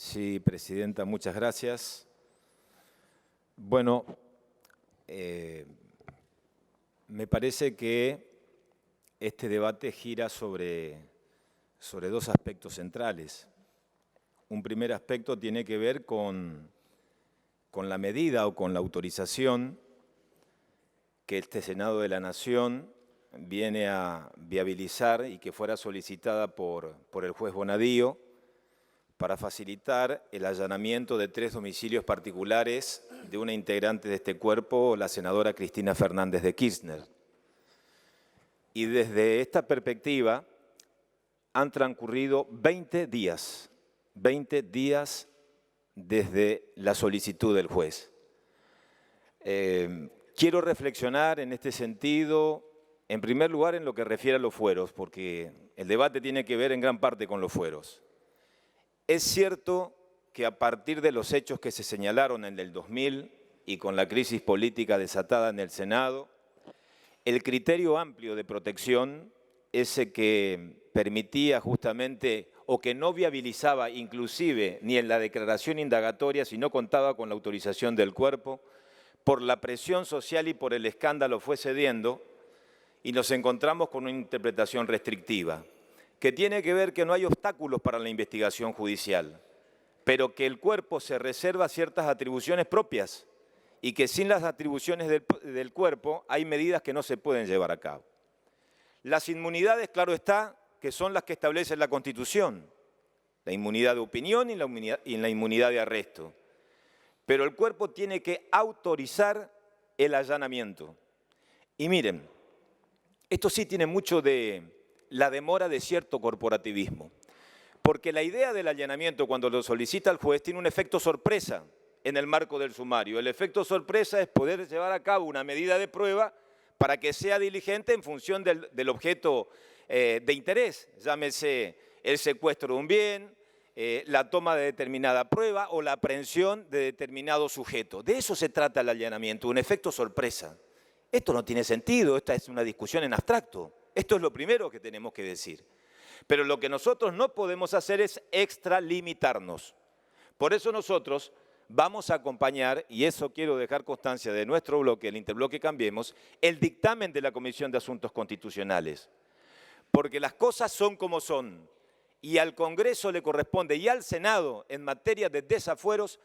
Sí, presidenta, muchas gracias. Bueno, me parece que este debate gira sobre dos aspectos centrales. Un primer aspecto tiene que ver con la medida o con la autorización que este Senado de la Nación viene a viabilizar y que fuera solicitada por el juez Bonadío para facilitar el allanamiento de 3 domicilios particulares de una integrante de este cuerpo, la senadora Cristina Fernández de Kirchner. Y desde esta perspectiva han transcurrido 20 días desde la solicitud del juez. Quiero reflexionar en este sentido, en primer lugar, en lo que refiere a los fueros, porque el debate tiene que ver en gran parte con los fueros. Es cierto que a partir de los hechos que se señalaron en el 2000 y con la crisis política desatada en el Senado, el criterio amplio de protección, ese que permitía justamente o que no viabilizaba inclusive ni en la declaración indagatoria si no contaba con la autorización del cuerpo, por la presión social y por el escándalo fue cediendo y nos encontramos con una interpretación restrictiva, que tiene que ver que no hay obstáculos para la investigación judicial, pero que el cuerpo se reserva ciertas atribuciones propias y que sin las atribuciones del cuerpo hay medidas que no se pueden llevar a cabo. Las inmunidades, claro está, que son las que establece la Constitución, la inmunidad de opinión y la inmunidad de arresto. Pero el cuerpo tiene que autorizar el allanamiento. Y miren, esto sí tiene mucho de la demora de cierto corporativismo, porque la idea del allanamiento cuando lo solicita el juez tiene un efecto sorpresa en el marco del sumario. El efecto sorpresa es poder llevar a cabo una medida de prueba para que sea diligente en función del objeto de interés, llámese el secuestro de un bien, la toma de determinada prueba o la aprehensión de determinado sujeto. De eso se trata el allanamiento, un efecto sorpresa. Esto no tiene sentido, esta es una discusión en abstracto. Esto es lo primero que tenemos que decir. Pero lo que nosotros no podemos hacer es extralimitarnos. Por eso nosotros vamos a acompañar, y eso quiero dejar constancia de nuestro bloque, el Interbloque Cambiemos, el dictamen de la Comisión de Asuntos Constitucionales. Porque las cosas son como son, y al Congreso le corresponde, y al Senado, en materia de desafueros,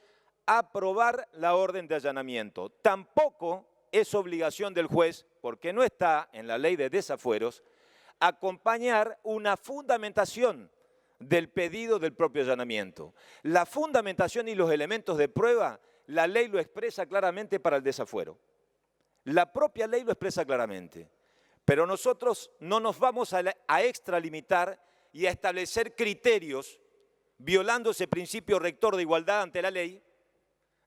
aprobar la orden de allanamiento. Tampoco es obligación del juez, porque no está en la ley de desafueros, acompañar una fundamentación del pedido del propio allanamiento. La fundamentación y los elementos de prueba, la ley lo expresa claramente para el desafuero. La propia ley lo expresa claramente. Pero nosotros no nos vamos a extralimitar y a establecer criterios, violando ese principio rector de igualdad ante la ley,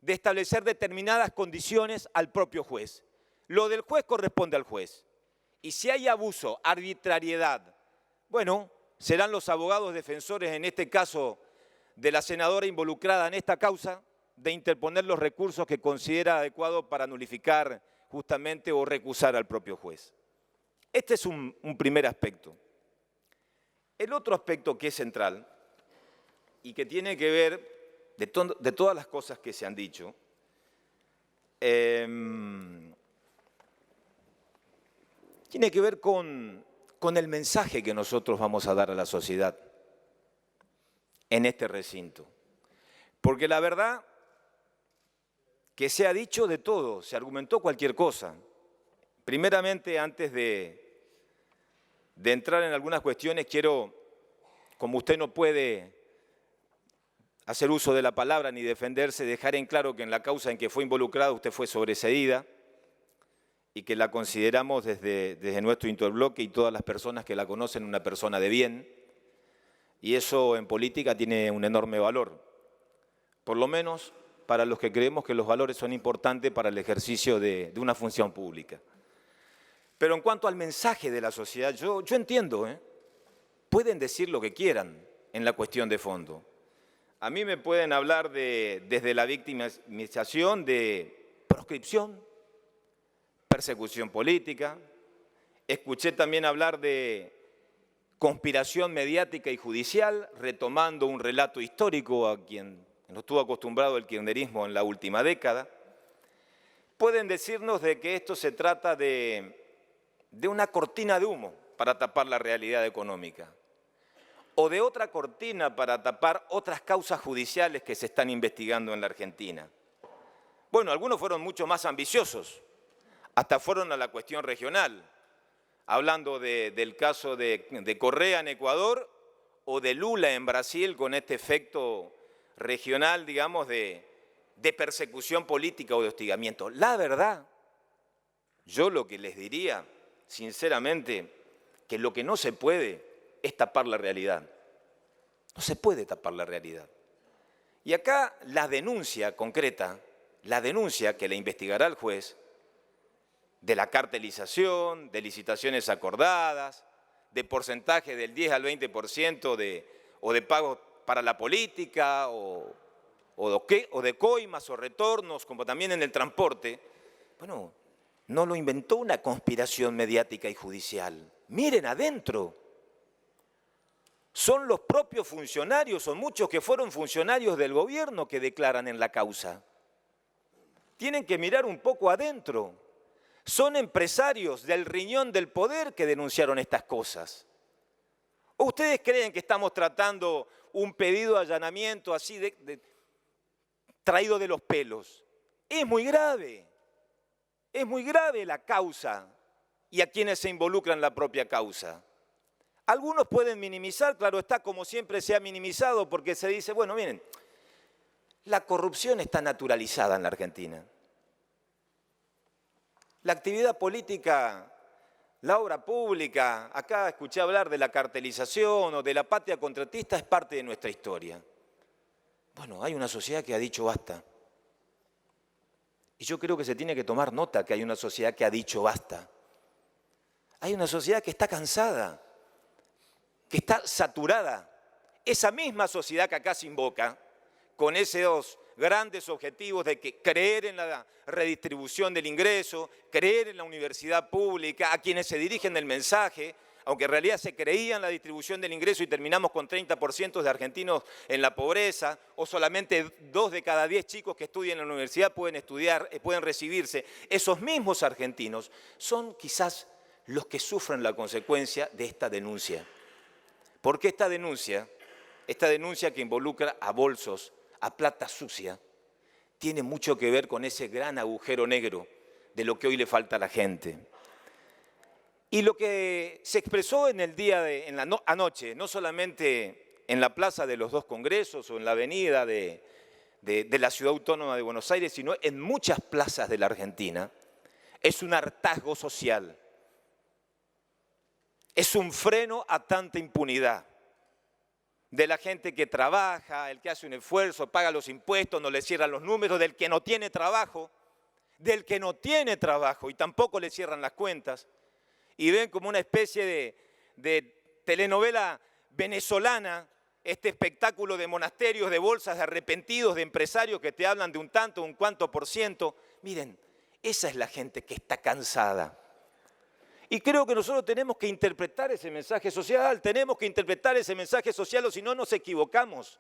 de establecer determinadas condiciones al propio juez. Lo del juez corresponde al juez. Y si hay abuso, arbitrariedad, bueno, serán los abogados defensores, en este caso de la senadora involucrada en esta causa, de interponer los recursos que considera adecuado para nulificar justamente o recusar al propio juez. Este es un primer aspecto. El otro aspecto que es central y que tiene que ver de todas las cosas que se han dicho, tiene que ver con el mensaje que nosotros vamos a dar a la sociedad en este recinto. Porque la verdad que se ha dicho de todo, se argumentó cualquier cosa. Primeramente, antes de entrar en algunas cuestiones, quiero, como usted no puede hacer uso de la palabra ni defenderse, dejar en claro que en la causa en que fue involucrada usted fue sobreseída y que la consideramos desde nuestro interbloque y todas las personas que la conocen una persona de bien, y eso en política tiene un enorme valor, por lo menos para los que creemos que los valores son importantes para el ejercicio de una función pública. Pero en cuanto al mensaje de la sociedad, yo entiendo, pueden decir lo que quieran en la cuestión de fondo. A mí me pueden hablar desde la victimización de proscripción, persecución política. Escuché también hablar de conspiración mediática y judicial, retomando un relato histórico a quien nos estuvo acostumbrado el kirchnerismo en la última década. Pueden decirnos de que esto se trata de una cortina de humo para tapar la realidad económica, o de otra cortina para tapar otras causas judiciales que se están investigando en la Argentina. Bueno, algunos fueron mucho más ambiciosos, hasta fueron a la cuestión regional, hablando del caso de Correa en Ecuador o de Lula en Brasil, con este efecto regional, digamos, de persecución política o de hostigamiento. La verdad, yo lo que les diría, sinceramente, que lo que no se puede es tapar la realidad. No se puede tapar la realidad. Y acá la denuncia concreta, la denuncia que le investigará el juez, de la cartelización, de licitaciones acordadas, de porcentaje del 10 al 20% o de pagos para la política, o de coimas o retornos, como también en el transporte, bueno, no lo inventó una conspiración mediática y judicial. Miren adentro. Son los propios funcionarios, son muchos que fueron funcionarios del gobierno que declaran en la causa. Tienen que mirar un poco adentro. Son empresarios del riñón del poder que denunciaron estas cosas. ¿O ustedes creen que estamos tratando un pedido de allanamiento así traído de los pelos? Es muy grave la causa y a quienes se involucran en la propia causa. Algunos pueden minimizar, claro está, como siempre se ha minimizado, porque se dice, bueno, miren, la corrupción está naturalizada en la Argentina. La actividad política, la obra pública, acá escuché hablar de la cartelización o de la patria contratista, es parte de nuestra historia. Bueno, hay una sociedad que ha dicho basta. Y yo creo que se tiene que tomar nota que hay una sociedad que ha dicho basta. Hay una sociedad que está cansada, que está saturada. Esa misma sociedad que acá se invoca, con esos grandes objetivos de que creer en la redistribución del ingreso, creer en la universidad pública, a quienes se dirigen el mensaje, aunque en realidad se creía en la distribución del ingreso y terminamos con 30% de argentinos en la pobreza, o solamente 2 de cada 10 chicos que estudian en la universidad pueden estudiar, pueden recibirse. Esos mismos argentinos son quizás los que sufren la consecuencia de esta denuncia. ¿Por qué esta denuncia que involucra a bolsos, a plata sucia, tiene mucho que ver con ese gran agujero negro de lo que hoy le falta a la gente? Y lo que se expresó en el día anoche, no solamente en la Plaza de los Dos Congresos o en la avenida de la Ciudad Autónoma de Buenos Aires, sino en muchas plazas de la Argentina, es un hartazgo social. Es un freno a tanta impunidad de la gente que trabaja, el que hace un esfuerzo, paga los impuestos, no le cierran los números, del que no tiene trabajo y tampoco le cierran las cuentas, y ven como una especie de telenovela venezolana, este espectáculo de monasterios, de bolsas, de arrepentidos, de empresarios que te hablan de un tanto, un cuanto por ciento. Miren, esa es la gente que está cansada. Y creo que nosotros tenemos que interpretar ese mensaje social, o si no nos equivocamos.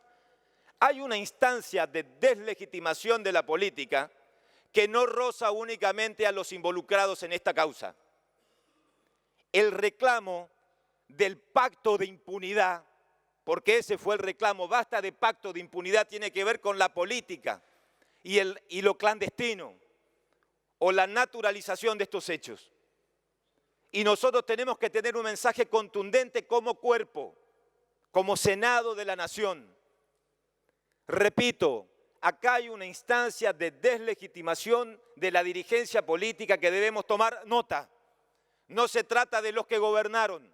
Hay una instancia de deslegitimación de la política que no roza únicamente a los involucrados en esta causa. El reclamo del pacto de impunidad, porque ese fue el reclamo, basta de pacto de impunidad, tiene que ver con la política y lo clandestino o la naturalización de estos hechos. Y nosotros tenemos que tener un mensaje contundente como cuerpo, como Senado de la Nación. Repito, acá hay una instancia de deslegitimación de la dirigencia política que debemos tomar nota. No se trata de los que gobernaron.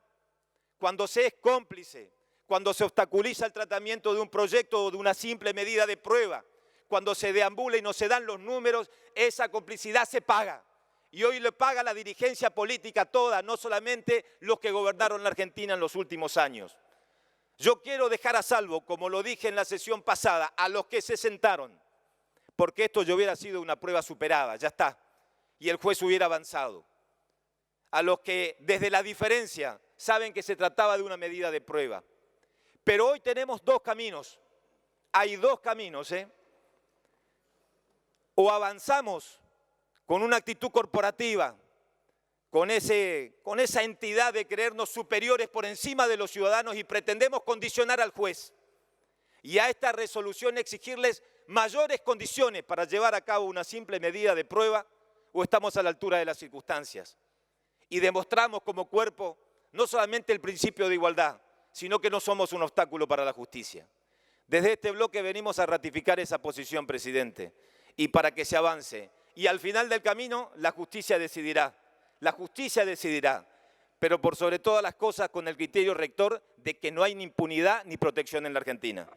Cuando se es cómplice, cuando se obstaculiza el tratamiento de un proyecto o de una simple medida de prueba, cuando se deambula y no se dan los números, esa complicidad se paga. Y hoy le paga la dirigencia política toda, no solamente los que gobernaron la Argentina en los últimos años. Yo quiero dejar a salvo, como lo dije en la sesión pasada, a los que se sentaron, porque esto ya hubiera sido una prueba superada, ya está, y el juez hubiera avanzado. A los que desde la diferencia saben que se trataba de una medida de prueba. Pero hoy tenemos dos caminos. Hay dos caminos, O avanzamos con una actitud corporativa, con esa entidad de creernos superiores por encima de los ciudadanos y pretendemos condicionar al juez y a esta resolución exigirles mayores condiciones para llevar a cabo una simple medida de prueba, o estamos a la altura de las circunstancias y demostramos como cuerpo no solamente el principio de igualdad, sino que no somos un obstáculo para la justicia. Desde este bloque venimos a ratificar esa posición, presidente, y para que se avance. Y al final del camino, la justicia decidirá. La justicia decidirá, pero por sobre todas las cosas con el criterio rector de que no hay ni impunidad ni protección en la Argentina.